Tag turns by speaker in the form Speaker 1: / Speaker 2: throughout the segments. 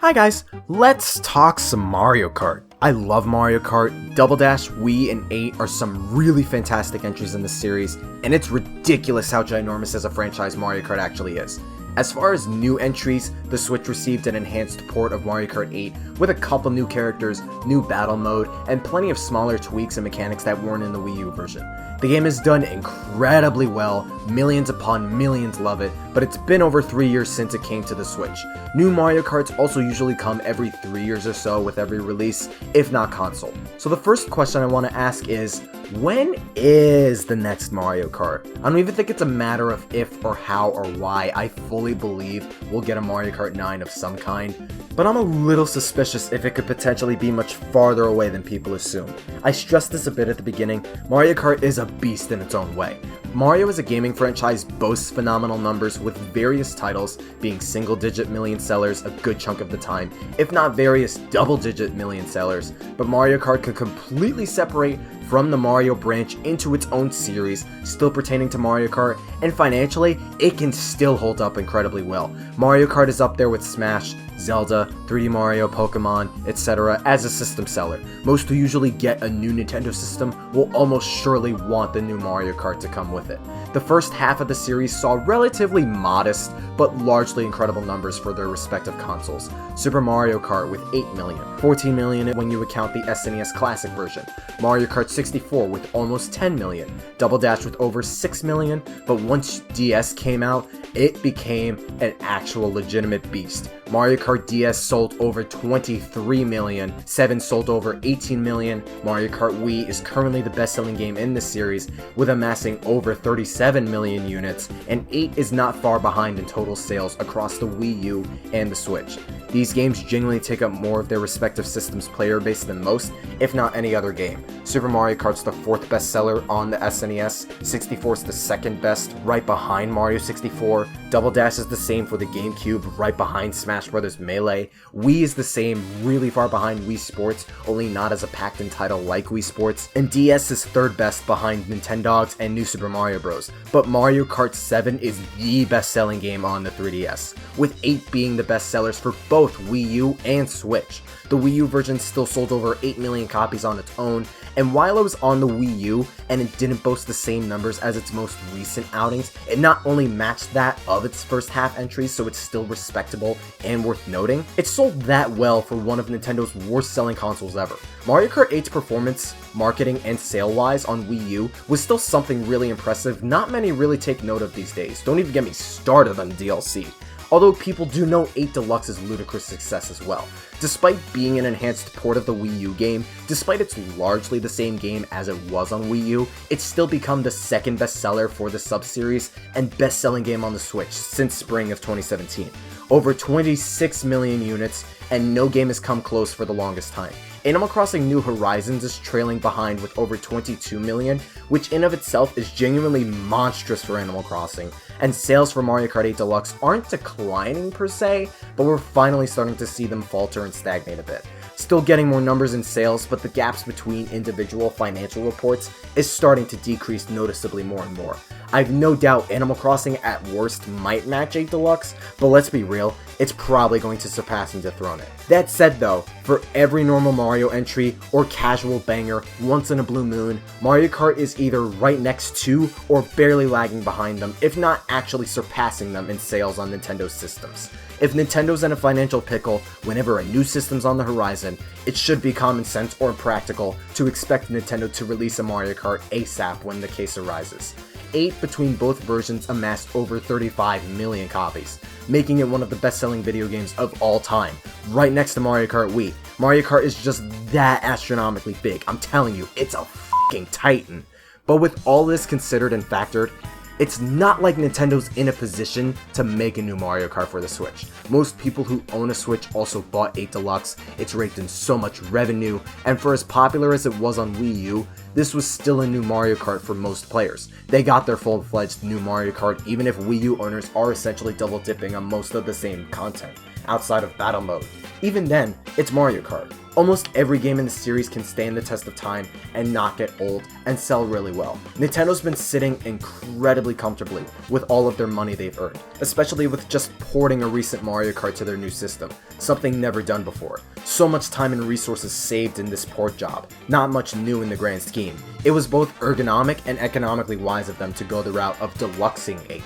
Speaker 1: Hi guys, let's talk some Mario Kart. I love Mario Kart. Double Dash, Wii, and 8 are some really fantastic entries in this series, and it's ridiculous how ginormous as a franchise Mario Kart actually is. As far as new entries, the Switch received an enhanced port of Mario Kart 8 with a couple new characters, new battle mode, and plenty of smaller tweaks and mechanics that weren't in the Wii U version. The game is done incredibly well, millions upon millions love it, but it's been over 3 years since it came to the Switch. New Mario Karts also usually come every 3 years or so with every release, if not console. So the first question I want to ask is, when is the next Mario Kart? I don't even think it's a matter of if or how or why. I fully believe we'll get a Mario Kart 9 of some kind, but I'm a little suspicious if it could potentially be much farther away than people assume. I stressed this a bit at the beginning, Mario Kart is a beast in its own way. Mario as a gaming franchise boasts phenomenal numbers, with various titles being single-digit million sellers a good chunk of the time, if not various double-digit million sellers, but Mario Kart can completely separate from the Mario branch into its own series, still pertaining to Mario Kart, and financially, it can still hold up incredibly well. Mario Kart is up there with Smash, Zelda, 3D Mario, Pokemon, etc. as a system seller. Most who usually get a new Nintendo system will almost surely want the new Mario Kart to come with it. The first half of the series saw relatively modest, but largely incredible numbers for their respective consoles. Super Mario Kart with 8 million, 14 million when you account the SNES Classic version, Mario Kart 64 with almost 10 million, Double Dash with over 6 million, but once DS came out, it became an actual legitimate beast. Mario Kart DS sold over 23 million, 7 sold over 18 million, Mario Kart Wii is currently the best-selling game in this series, with amassing over 37 million units, and 8 is not far behind in total sales across the Wii U and the Switch. These games genuinely take up more of their respective systems' player base than most, if not any other game. Super Mario Kart's the 4th bestseller on the SNES, 64 is the 2nd best, right behind Mario 64, Double Dash is the same for the GameCube, right behind Smash Bros. Melee, Wii is the same, really far behind Wii Sports, only not as a packed-in title like Wii Sports, and DS is 3rd best behind Nintendogs and New Super Mario Bros. But Mario Kart 7 is the best-selling game on the 3DS, with 8 being the best sellers for both Wii U and Switch. The Wii U version still sold over 8 million copies on its own, and while it was on the Wii U and it didn't boast the same numbers as its most recent outings, it not only matched that of its first half entries, so it's still respectable and worth noting, it sold that well for one of Nintendo's worst selling consoles ever. Mario Kart 8's performance, marketing, and sale-wise on Wii U was still something really impressive not many really take note of these days. Don't even get me started on DLC. Although people do know 8 Deluxe's ludicrous success as well. Despite being an enhanced port of the Wii U game, despite it's largely the same game as it was on Wii U, it's still become the 2nd bestseller for the sub-series and best-selling game on the Switch since spring of 2017. Over 26 million units, and no game has come close for the longest time. Animal Crossing New Horizons is trailing behind with over 22 million, which in of itself is genuinely monstrous for Animal Crossing, and sales for Mario Kart 8 Deluxe aren't declining per se, but we're finally starting to see them falter and stagnate a bit. Still getting more numbers in sales, but the gaps between individual financial reports is starting to decrease noticeably more and more. I've no doubt Animal Crossing at worst might match 8 Deluxe, but let's be real, it's probably going to surpass and dethrone it. That said though, for every normal Mario entry or casual banger once in a blue moon, Mario Kart is either right next to or barely lagging behind them, if not actually surpassing them in sales on Nintendo systems. If Nintendo's in a financial pickle whenever a new system's on the horizon, it should be common sense or practical to expect Nintendo to release a Mario Kart ASAP when the case arises. 8 between both versions amassed over 35 million copies, making it one of the best-selling video games of all time, right next to Mario Kart Wii. Mario Kart is just that astronomically big, I'm telling you, it's a fucking titan. But with all this considered and factored, it's not like Nintendo's in a position to make a new Mario Kart for the Switch. Most people who own a Switch also bought 8 Deluxe, it's raked in so much revenue, and for as popular as it was on Wii U, this was still a new Mario Kart for most players. They got their full-fledged new Mario Kart even if Wii U owners are essentially double-dipping on most of the same content, outside of battle mode. Even then, it's Mario Kart. Almost every game in the series can stand the test of time and not get old and sell really well. Nintendo's been sitting incredibly comfortably with all of their money they've earned, especially with just porting a recent Mario Kart to their new system, something never done before. So much time and resources saved in this port job, not much new in the grand scheme. It was both ergonomic and economically wise of them to go the route of deluxing 8.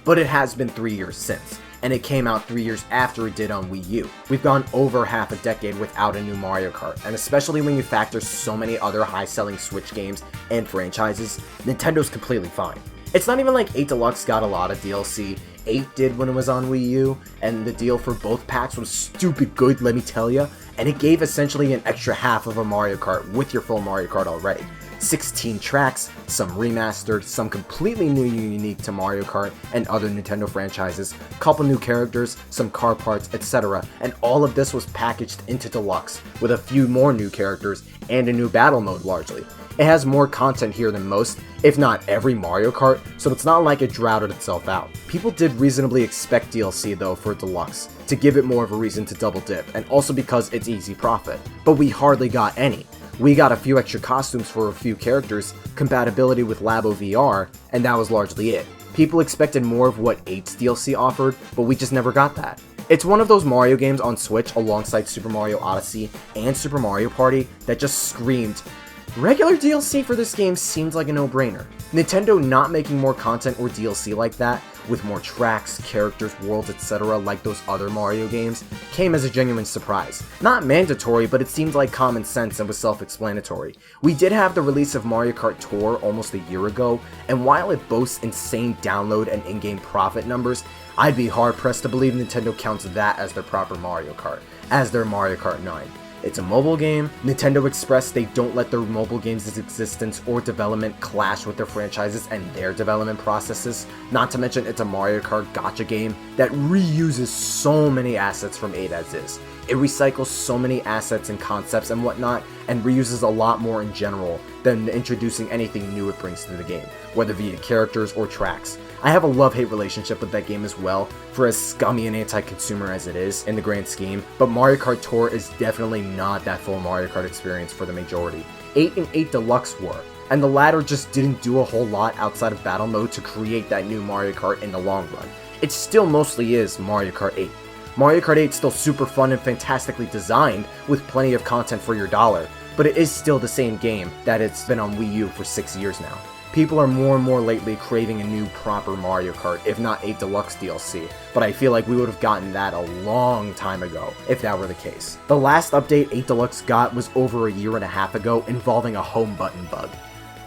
Speaker 1: But it has been 3 years since, and it came out 3 years after it did on Wii U. We've gone over half a decade without a new Mario Kart, and especially when you factor so many other high-selling Switch games and franchises, Nintendo's completely fine. It's not even like 8 Deluxe got a lot of DLC. 8 did when it was on Wii U, and the deal for both packs was stupid good, let me tell ya, and it gave essentially an extra half of a Mario Kart with your full Mario Kart already. 16 tracks, some remastered, some completely new and unique to Mario Kart and other Nintendo franchises, couple new characters, some car parts, etc. And all of this was packaged into Deluxe, with a few more new characters and a new battle mode largely. It has more content here than most, if not every Mario Kart, so it's not like it droughted itself out. People did reasonably expect DLC though for Deluxe, to give it more of a reason to double dip, and also because it's easy profit. But we hardly got any. We got a few extra costumes for a few characters, compatibility with Labo VR, and that was largely it. People expected more of what 8's DLC offered, but we just never got that. It's one of those Mario games on Switch alongside Super Mario Odyssey and Super Mario Party that just screamed, regular DLC for this game seems like a no-brainer. Nintendo not making more content or DLC like that, with more tracks, characters, worlds, etc. like those other Mario games, came as a genuine surprise. Not mandatory, but it seemed like common sense and was self-explanatory. We did have the release of Mario Kart Tour almost a year ago, and while it boasts insane download and in-game profit numbers, I'd be hard-pressed to believe Nintendo counts that as their proper Mario Kart, as their Mario Kart 9. It's a mobile game. Nintendo expressed they don't let their mobile games' existence or development clash with their franchises and their development processes. Not to mention it's a Mario Kart gacha game that reuses so many assets from 8 as is. It recycles so many assets and concepts and whatnot, and reuses a lot more in general than introducing anything new it brings to the game, whether via characters or tracks. I have a love-hate relationship with that game as well, for as scummy and anti-consumer as it is in the grand scheme, but Mario Kart Tour is definitely not that full Mario Kart experience for the majority. 8 and 8 Deluxe were, and the latter just didn't do a whole lot outside of battle mode to create that new Mario Kart in the long run. It still mostly is Mario Kart 8. Mario Kart 8 is still super fun and fantastically designed, with plenty of content for your dollar, but it is still the same game that it's been on Wii U for 6 years now. People are more and more lately craving a new proper Mario Kart, if not 8 Deluxe DLC, but I feel like we would have gotten that a long time ago, if that were the case. The last update 8 Deluxe got was over a year and a half ago, involving a home button bug.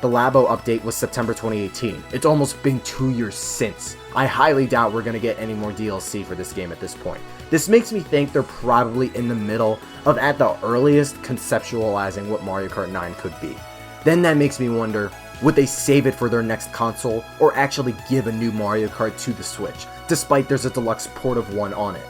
Speaker 1: The Labo update was September 2018. It's almost been 2 years since. I highly doubt we're gonna get any more DLC for this game at this point. This makes me think they're probably in the middle of, at the earliest, conceptualizing what Mario Kart 9 could be. Then that makes me wonder, would they save it for their next console, or actually give a new Mario Kart to the Switch, despite there's a deluxe port of one on it?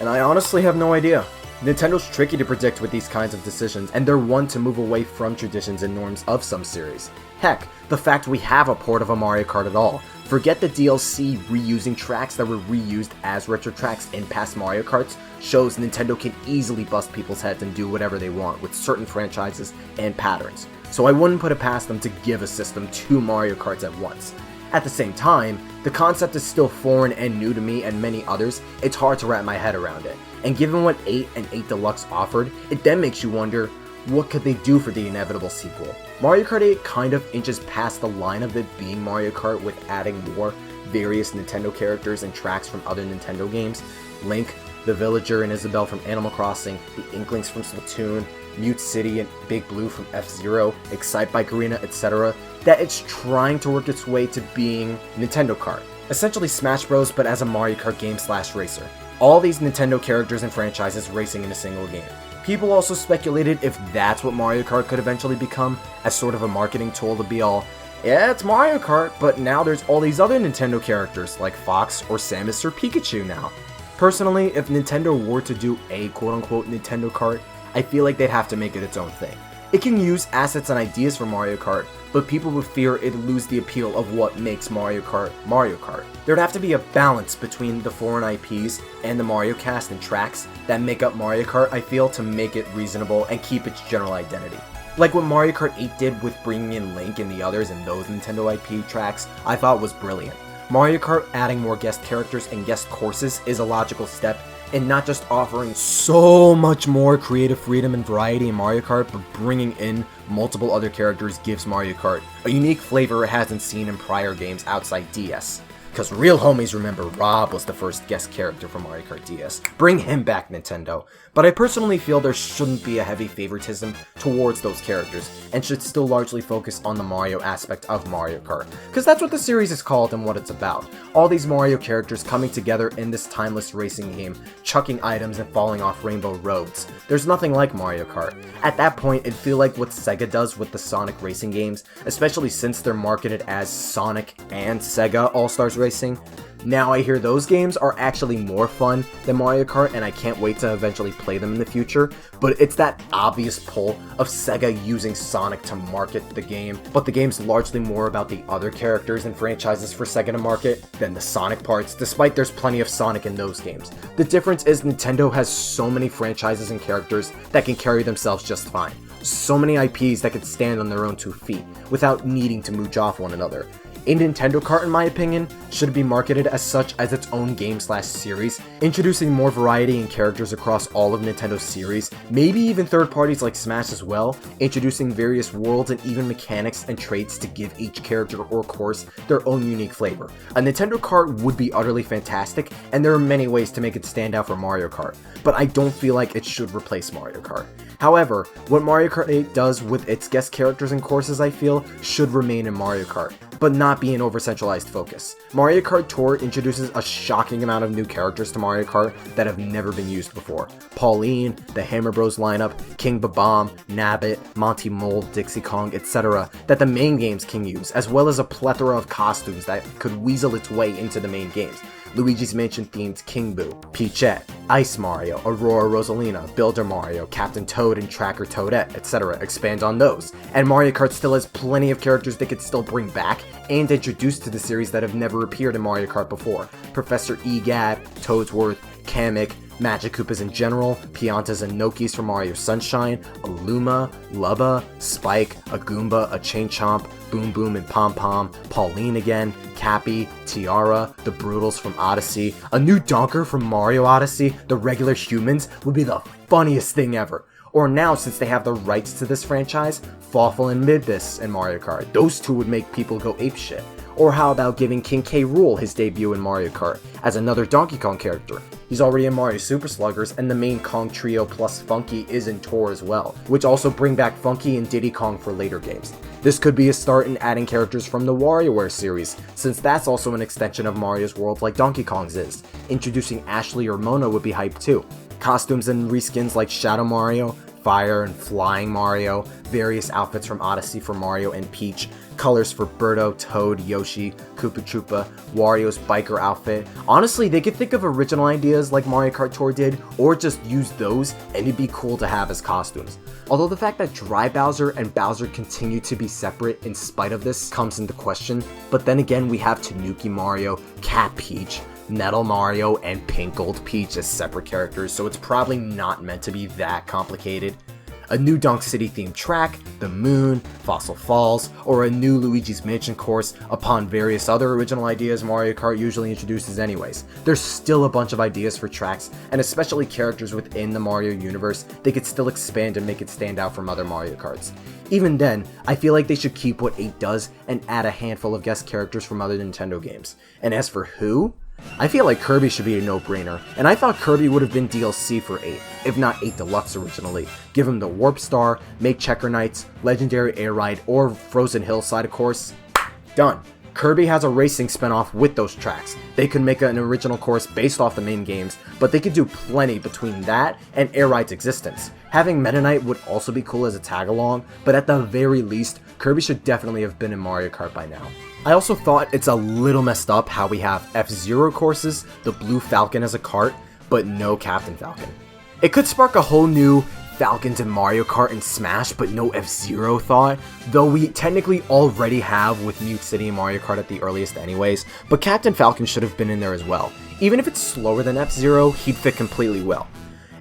Speaker 1: And I honestly have no idea. Nintendo's tricky to predict with these kinds of decisions, and they're one to move away from traditions and norms of some series. Heck, the fact we have a port of a Mario Kart at all. Forget the DLC reusing tracks that were reused as retro tracks in past Mario Karts, shows Nintendo can easily bust people's heads and do whatever they want with certain franchises and patterns. So I wouldn't put it past them to give a system 2 Mario Karts at once. At the same time, the concept is still foreign and new to me and many others. It's hard to wrap my head around it. And given what 8 and 8 Deluxe offered, it then makes you wonder, what could they do for the inevitable sequel? Mario Kart 8 kind of inches past the line of it being Mario Kart with adding more various Nintendo characters and tracks from other Nintendo games. Link, the Villager and Isabelle from Animal Crossing, the Inklings from Splatoon, Mute City and Big Blue from F-Zero, Excitebike Arena, etc. That it's trying to work its way to being Nintendo Kart. Essentially Smash Bros, but as a Mario Kart game / racer. All these Nintendo characters and franchises racing in a single game. People also speculated if that's what Mario Kart could eventually become, as sort of a marketing tool to be all, yeah, it's Mario Kart, but now there's all these other Nintendo characters, like Fox or Samus or Pikachu now. Personally, if Nintendo were to do a quote-unquote Nintendo Kart, I feel like they'd have to make it its own thing. It can use assets and ideas from Mario Kart, but people would fear it'd lose the appeal of what makes Mario Kart Mario Kart. There'd have to be a balance between the foreign IPs and the Mario cast and tracks that make up Mario Kart, I feel, to make it reasonable and keep its general identity. Like what Mario Kart 8 did with bringing in Link and the others and those Nintendo IP tracks, I thought was brilliant. Mario Kart adding more guest characters and guest courses is a logical step, and not just offering so much more creative freedom and variety in Mario Kart, but bringing in multiple other characters gives Mario Kart a unique flavor it hasn't seen in prior games outside DS. Because real homies remember Rob was the first guest character from Mario Kart DS. Bring him back, Nintendo. But I personally feel there shouldn't be a heavy favoritism towards those characters, and should still largely focus on the Mario aspect of Mario Kart. Because that's what the series is called and what it's about. All these Mario characters coming together in this timeless racing game, chucking items and falling off rainbow roads. There's nothing like Mario Kart. At that point, it'd feel like what Sega does with the Sonic racing games, especially since they're marketed as Sonic and Sega All-Stars Racing. Now I hear those games are actually more fun than Mario Kart, and I can't wait to eventually play them in the future, but it's that obvious pull of Sega using Sonic to market the game, but the game's largely more about the other characters and franchises for Sega to market than the Sonic parts, despite there's plenty of Sonic in those games. The difference is Nintendo has so many franchises and characters that can carry themselves just fine. So many IPs that could stand on their own 2 feet, without needing to mooch off one another. A Nintendo Kart, in my opinion, should be marketed as such as its own game/series, introducing more variety and characters across all of Nintendo's series, maybe even third parties like Smash as well, introducing various worlds and even mechanics and traits to give each character or course their own unique flavor. A Nintendo Kart would be utterly fantastic, and there are many ways to make it stand out from Mario Kart, but I don't feel like it should replace Mario Kart. However, what Mario Kart 8 does with its guest characters and courses, I feel, should remain in Mario Kart, but not be an over-centralized focus. Mario Kart Tour introduces a shocking amount of new characters to Mario Kart that have never been used before. Pauline, the Hammer Bros lineup, King Babam, Nabbit, Monty Mole, Dixie Kong, etc. that the main games can use, as well as a plethora of costumes that could weasel its way into the main games. Luigi's Mansion themed King Boo, Peachette, Ice Mario, Aurora Rosalina, Builder Mario, Captain Toad and Tracker Toadette, etc. Expand on those. And Mario Kart still has plenty of characters they could still bring back and introduce to the series that have never appeared in Mario Kart before. Professor Egad, Toadsworth, Kamek, Magic Koopas in general, Piantas and Nokis from Mario Sunshine, Aluma, Lubba, Spike, a Goomba, a Chain Chomp, Boom Boom and Pom Pom, Pauline again, Cappy, Tiara, the Brutals from Odyssey, a new Donker from Mario Odyssey, the regular humans would be the funniest thing ever. Or now, since they have the rights to this franchise, Fawful and Midbis in Mario Kart. Those two would make people go apeshit. Or how about giving King K. Rool his debut in Mario Kart as another Donkey Kong character? He's already in Mario Super Sluggers, and the main Kong trio plus Funky is in Tour as well, which also bring back Funky and Diddy Kong for later games. This could be a start in adding characters from the WarioWare series, since that's also an extension of Mario's world like Donkey Kong's is. Introducing Ashley or Mona would be hype too. Costumes and reskins like Shadow Mario, Fire and Flying Mario, various outfits from Odyssey for Mario and Peach, colors for Birdo, Toad, Yoshi, Koopa Troopa, Wario's biker outfit. Honestly, they could think of original ideas like Mario Kart Tour did, or just use those, and it'd be cool to have as costumes. Although the fact that Dry Bowser and Bowser continue to be separate in spite of this comes into question, but then again we have Tanuki Mario, Cat Peach, Metal Mario, and Pink Gold Peach as separate characters, so it's probably not meant to be that complicated. A new Donk City themed track, the Moon, Fossil Falls, or a new Luigi's Mansion course upon various other original ideas Mario Kart usually introduces anyways. There's still a bunch of ideas for tracks, and especially characters within the Mario universe they could still expand and make it stand out from other Mario Karts. Even then, I feel like they should keep what 8 does and add a handful of guest characters from other Nintendo games. And as for who? I feel like Kirby should be a no-brainer, and I thought Kirby would have been DLC for 8, if not 8 Deluxe originally. Give him the Warp Star, make Checker Knights, Legendary Air Ride, or Frozen Hillside of course. Done. Kirby has a racing spinoff with those tracks. They could make an original course based off the main games, but they could do plenty between that and Air Ride's existence. Having Meta Knight would also be cool as a tag-along, but at the very least, Kirby should definitely have been in Mario Kart by now. I also thought it's a little messed up how we have F-Zero courses, the Blue Falcon as a kart, but no Captain Falcon. It could spark a whole new Falcons in Mario Kart and Smash, but no F-Zero thought? Though we technically already have with Mute City and Mario Kart at the earliest anyways, but Captain Falcon should have been in there as well. Even if it's slower than F-Zero, he'd fit completely well.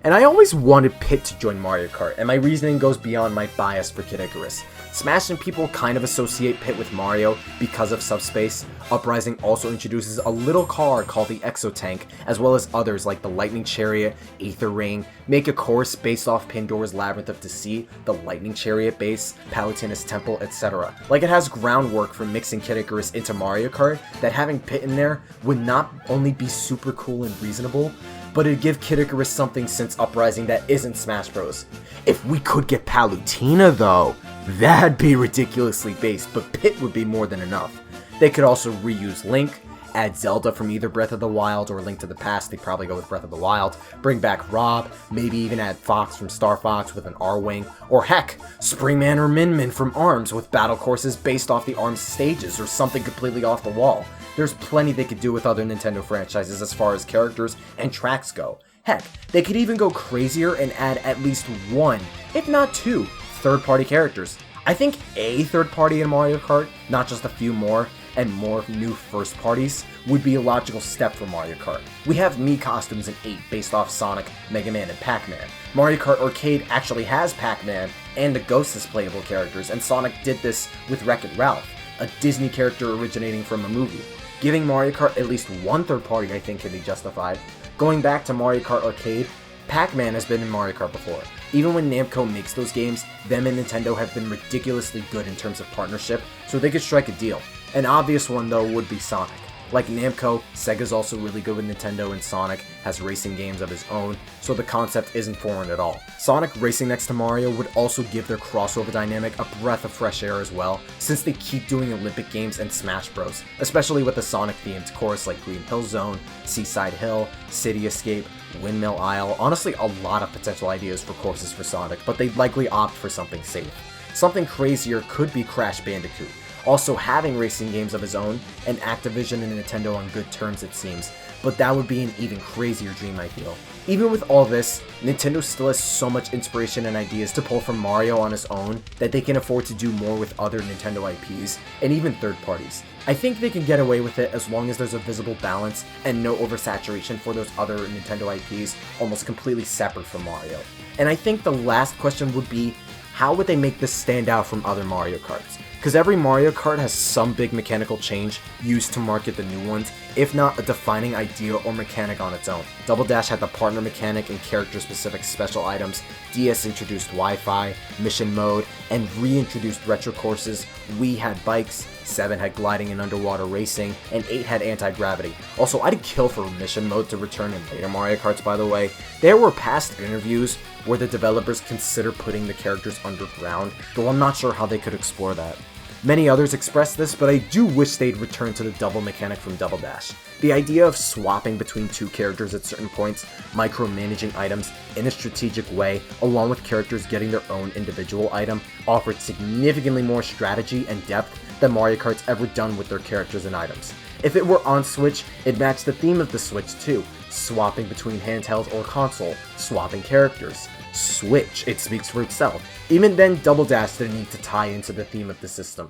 Speaker 1: And I always wanted Pit to join Mario Kart, and my reasoning goes beyond my bias for Kid Icarus. Smash and people kind of associate Pit with Mario because of Subspace. Uprising also introduces a little car called the Exotank, as well as others like the Lightning Chariot, Aether Ring, Make a Course based off Pandora's Labyrinth of Deceit, the Lightning Chariot base, Palutena's Temple, etc. Like, it has groundwork for mixing Kid Icarus into Mario Kart, that having Pit in there would not only be super cool and reasonable, but it'd give Kid Icarus something since Uprising that isn't Smash Bros. If we could get Palutena though, that'd be ridiculously based, but Pit would be more than enough. They could also reuse Link, add Zelda from either Breath of the Wild or Link to the Past, they'd probably go with Breath of the Wild, bring back Rob, maybe even add Fox from Star Fox with an R-Wing, or heck, Springman or Min from ARMS with battle courses based off the ARMS stages or something completely off the wall. There's plenty they could do with other Nintendo franchises as far as characters and tracks go. Heck, they could even go crazier and add at least one, if not two, third-party characters. I think a third party in Mario Kart, not just a few more, and more new first parties, would be a logical step for Mario Kart. We have Mii costumes in 8 based off Sonic, Mega Man, and Pac-Man. Mario Kart Arcade actually has Pac-Man and the Ghost as playable characters, and Sonic did this with Wreck-It Ralph, a Disney character originating from a movie. Giving Mario Kart at least one third party I think can be justified. Going back to Mario Kart Arcade, Pac-Man has been in Mario Kart before. Even when Namco makes those games, them and Nintendo have been ridiculously good in terms of partnership, so they could strike a deal. An obvious one though would be Sonic. Like Namco, Sega's also really good with Nintendo, and Sonic has racing games of his own, so the concept isn't foreign at all. Sonic racing next to Mario would also give their crossover dynamic a breath of fresh air as well, since they keep doing Olympic games and Smash Bros, especially with the Sonic-themed course like Green Hill Zone, Seaside Hill, City Escape, Windmill Isle. Honestly, a lot of potential ideas for courses for Sonic, but they'd likely opt for something safe. Something crazier could be Crash Bandicoot, also having racing games of his own, and Activision and Nintendo on good terms it seems, but that would be an even crazier dream I feel. Even with all this, Nintendo still has so much inspiration and ideas to pull from Mario on his own that they can afford to do more with other Nintendo IPs, and even third parties. I think they can get away with it as long as there's a visible balance and no oversaturation for those other Nintendo IPs almost completely separate from Mario. And I think the last question would be, how would they make this stand out from other Mario Karts? Because every Mario Kart has some big mechanical change used to market the new ones, if not a defining idea or mechanic on its own. Double Dash had the partner mechanic and character-specific special items, DS introduced Wi-Fi, mission mode, and reintroduced retro courses, Wii had bikes, 7 had gliding and underwater racing, and 8 had anti-gravity. Also, I'd kill for mission mode to return in later Mario Karts, by the way. There were past interviews where the developers consider putting the characters underground, though I'm not sure how they could explore that. Many others expressed this, but I do wish they'd return to the double mechanic from Double Dash. The idea of swapping between two characters at certain points, micromanaging items in a strategic way, along with characters getting their own individual item, offered significantly more strategy and depth than Mario Kart's ever done with their characters and items. If it were on Switch, it matched the theme of the Switch too, swapping between handheld or console, swapping characters. Switch, it speaks for itself. Even then, Double Dash didn't need to tie into the theme of the system.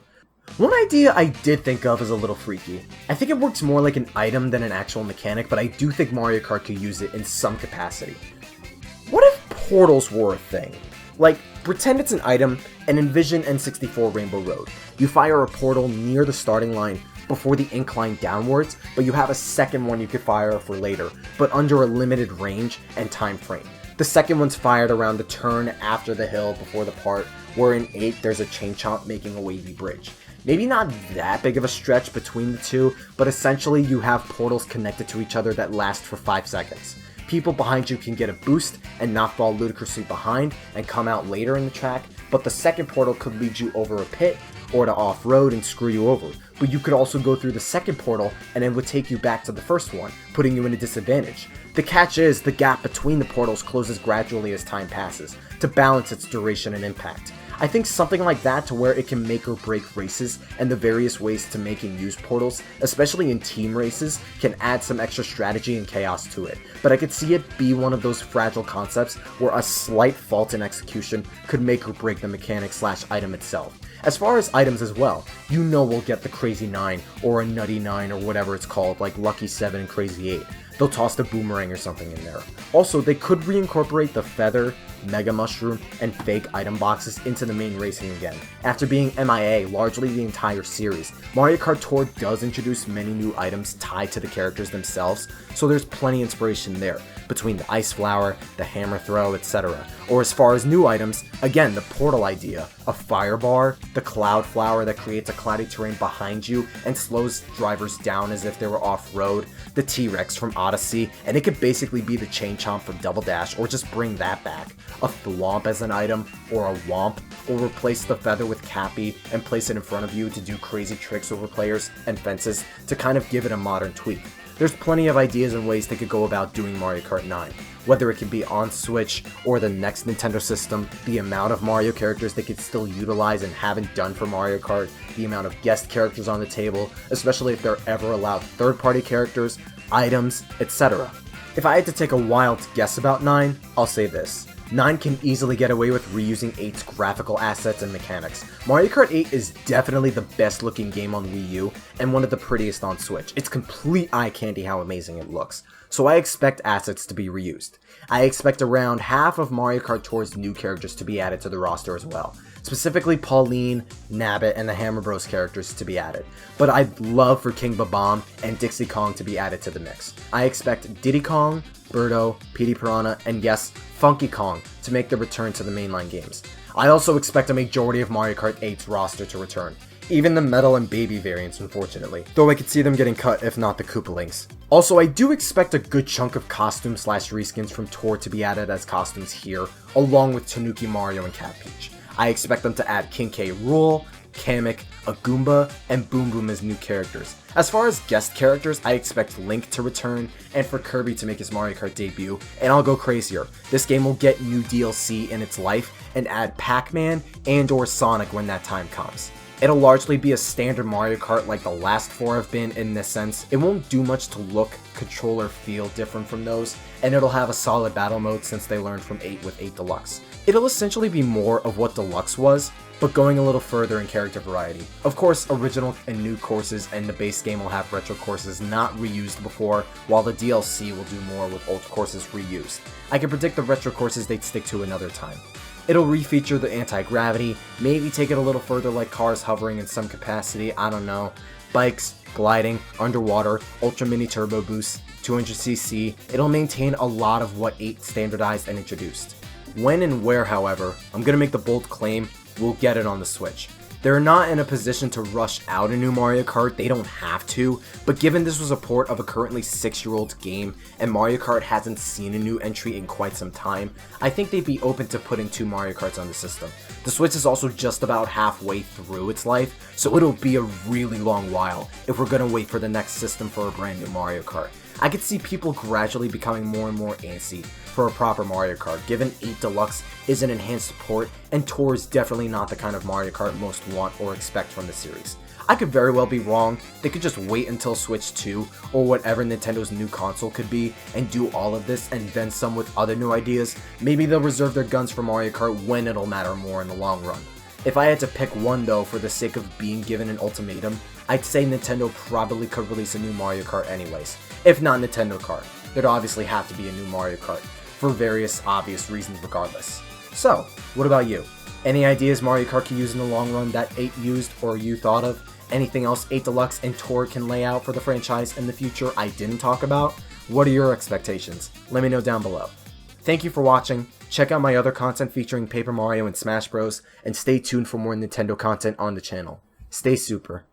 Speaker 1: One idea I did think of is a little freaky. I think it works more like an item than an actual mechanic, but I do think Mario Kart could use it in some capacity. What if portals were a thing? Like, pretend it's an item and envision N64 Rainbow Road. You fire a portal near the starting line before the incline downwards, but you have a second one you could fire for later, but under a limited range and time frame. The second one's fired around the turn after the hill before the part where in 8 there's a chain chomp making a wavy bridge. Maybe not that big of a stretch between the two, but essentially you have portals connected to each other that last for 5 seconds. People behind you can get a boost and not fall ludicrously behind and come out later in the track, but the second portal could lead you over a pit or to off-road and screw you over. But you could also go through the second portal and it would take you back to the first one, putting you in a disadvantage. The catch is, the gap between the portals closes gradually as time passes, to balance its duration and impact. I think something like that to where it can make or break races, and the various ways to make and use portals, especially in team races, can add some extra strategy and chaos to it. But I could see it be one of those fragile concepts where a slight fault in execution could make or break the mechanic / item itself. As far as items as well, you know we'll get the Crazy 9 or a Nutty 9 or whatever it's called, like Lucky 7 and Crazy 8. They'll toss the boomerang or something in there. Also, they could reincorporate the Feather, Mega Mushroom, and fake item boxes into the main racing again. After being MIA largely the entire series, Mario Kart Tour does introduce many new items tied to the characters themselves, so there's plenty of inspiration there, between the Ice Flower, the Hammer Throw, etc. Or as far as new items, again the portal idea, a Fire Bar, the Cloud Flower that creates a cloudy terrain behind you and slows drivers down as if they were off-road, the T-Rex from Odyssey, and it could basically be the Chain Chomp from Double Dash, or just bring that back. A Thwomp as an item, or a Womp, or replace the Feather with Cappy and place it in front of you to do crazy tricks over players and fences to kind of give it a modern tweak. There's plenty of ideas and ways they could go about doing Mario Kart 9. Whether it can be on Switch or the next Nintendo system, the amount of Mario characters they could still utilize and haven't done for Mario Kart, the amount of guest characters on the table, especially if they're ever allowed third-party characters, items, etc. If I had to take a wild guess about 9, I'll say this. 9 can easily get away with reusing 8's graphical assets and mechanics. Mario Kart 8 is definitely the best looking game on Wii U, and one of the prettiest on Switch. It's complete eye candy how amazing it looks. So I expect assets to be reused. I expect around half of Mario Kart Tour's new characters to be added to the roster as well. Specifically Pauline, Nabbit, and the Hammer Bros characters to be added. But I'd love for King Babam and Dixie Kong to be added to the mix. I expect Diddy Kong, Birdo, Petey Piranha, and yes, Funky Kong to make the return to the mainline games. I also expect a majority of Mario Kart 8's roster to return. Even the Metal and Baby variants, unfortunately. Though I could see them getting cut if not the Koopalings. Also, I do expect a good chunk of costumes / reskins from Tour to be added as costumes here, along with Tanuki Mario and Cat Peach. I expect them to add King K. Rool, Kamek, a Goomba, and Boom Boom as new characters. As far as guest characters, I expect Link to return, and for Kirby to make his Mario Kart debut, and I'll go crazier. This game will get new DLC in its life, and add Pac-Man and or Sonic when that time comes. It'll largely be a standard Mario Kart like the last 4 have been in this sense. It won't do much to look, control, or feel different from those, and it'll have a solid battle mode since they learned from 8 with 8 Deluxe. It'll essentially be more of what Deluxe was, but going a little further in character variety. Of course, original and new courses, and the base game will have retro courses not reused before, while the DLC will do more with old courses reused. I can predict the retro courses they'd stick to another time. It'll refeature the anti-gravity, maybe take it a little further like cars hovering in some capacity, I don't know, bikes, gliding, underwater, ultra mini turbo boost, 200cc. It'll maintain a lot of what 8 standardized and introduced. When and where, however, I'm gonna make the bold claim, we'll get it on the Switch. They're not in a position to rush out a new Mario Kart, they don't have to, but given this was a port of a currently 6-year-old game, and Mario Kart hasn't seen a new entry in quite some time, I think they'd be open to putting 2 Mario Karts on the system. The Switch is also just about halfway through its life, so it'll be a really long while if we're gonna wait for the next system for a brand new Mario Kart. I could see people gradually becoming more and more antsy for a proper Mario Kart, given 8 Deluxe is an enhanced port, and Tour is definitely not the kind of Mario Kart most want or expect from the series. I could very well be wrong, they could just wait until Switch 2, or whatever Nintendo's new console could be, and do all of this, and then some with other new ideas. Maybe they'll reserve their guns for Mario Kart when it'll matter more in the long run. If I had to pick one though, for the sake of being given an ultimatum, I'd say Nintendo probably could release a new Mario Kart anyways. If not Nintendo Kart, there'd obviously have to be a new Mario Kart, for various obvious reasons regardless. So, what about you? Any ideas Mario Kart can use in the long run that 8 used or you thought of? Anything else 8 Deluxe and Tour can lay out for the franchise in the future I didn't talk about? What are your expectations? Let me know down below. Thank you for watching. Check out my other content featuring Paper Mario and Smash Bros, and stay tuned for more Nintendo content on the channel. Stay super.